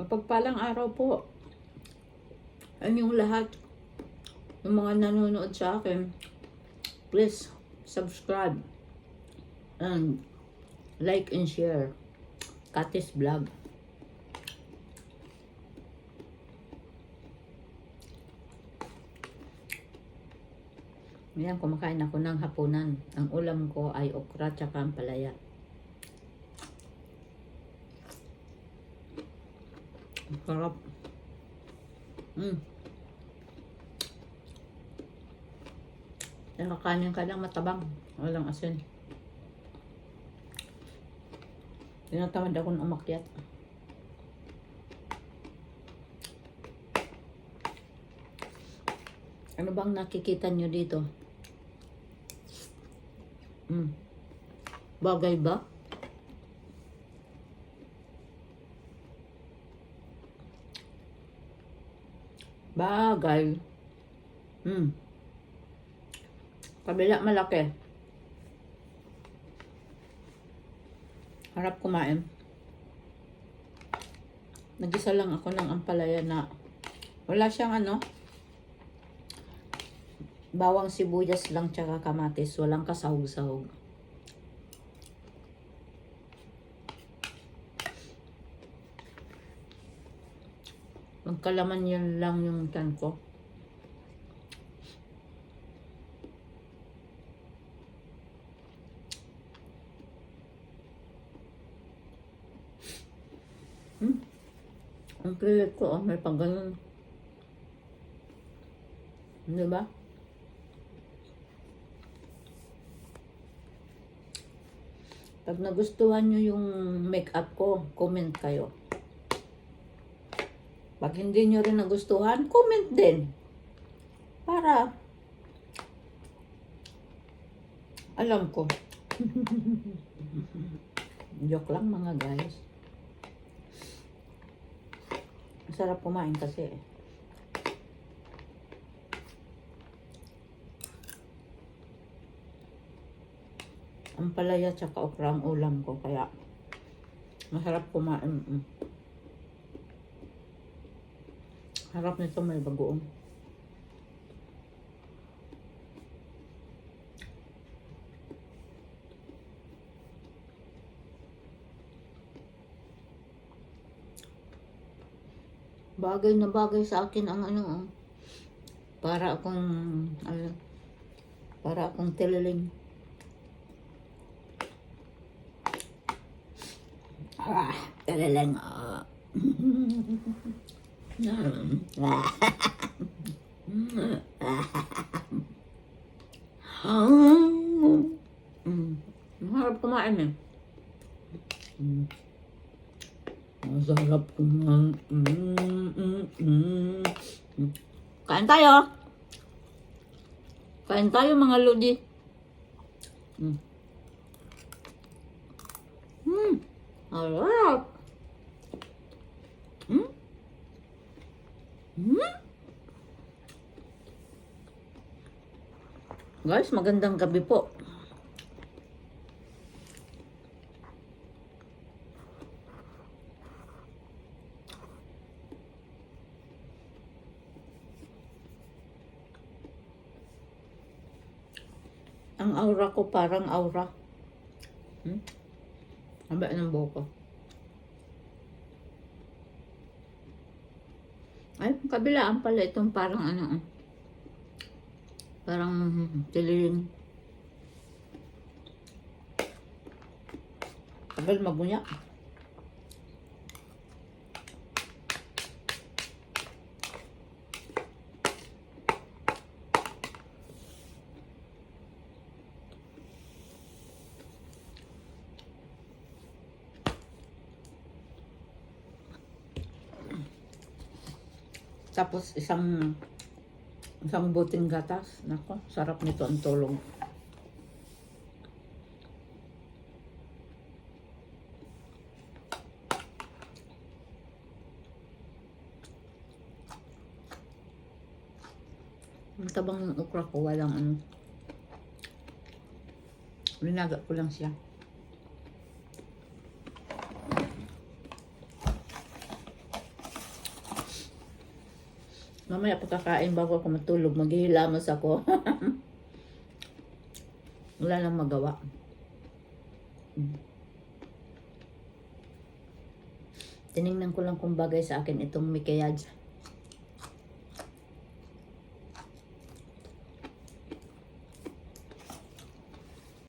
Mapagpalang araw po. Yung lahat, yung mga nanonood sa akin, please subscribe and like and share. Katis Vlog. Ngayon, kumakain ako ng hapunan. Ang ulam ko ay okra tsaka ampalaya. Sarap. Nakakanin ka lang matabang. Walang asin. Tinatamad akong umakyat. Ano bang nakikita nyo dito? Bagay ba? Bagay. Kabila malaki. Harap kumain. Nag-isa lang ako ng ampalaya na wala siyang bawang sibuyas lang tsaka kamatis. Walang kasahog-sahog. Magkalaman yan lang yung tiyan ko. Ang pilit ko, may pag ganun. Diba? Pag nagustuhan nyo yung makeup ko, comment kayo. Pag hindi nyo rin nagustuhan, comment din. Para alam ko. Joke lang mga guys. Masarap kumain kasi. Ampalaya tsaka okra ang ulam ko. Kaya masarap kumain. Harap nito may bagoong. Bagay na bagay sa akin ang para akong tililing. Tililing. Maharap kumain eh. Masarap kumain. Kain tayo. Kain tayo mga lodi. Harap. Guys, magandang gabi po. Ang aura ko parang aura. Haba ng buhok ko. Ay, kabilaan pala itong parang parang tililing. Tagal magunya. Tapos isang buting gatas. Nako, sarap nito ang tulog. Ang tabang ng okra ko, walang Linaga ko lang siya. Mamaya pagkakain bago ako matulog, maghihilamos ako. Wala nang magawa. Tiningnan ko lang kung bagay sa akin itong Mikeyaj.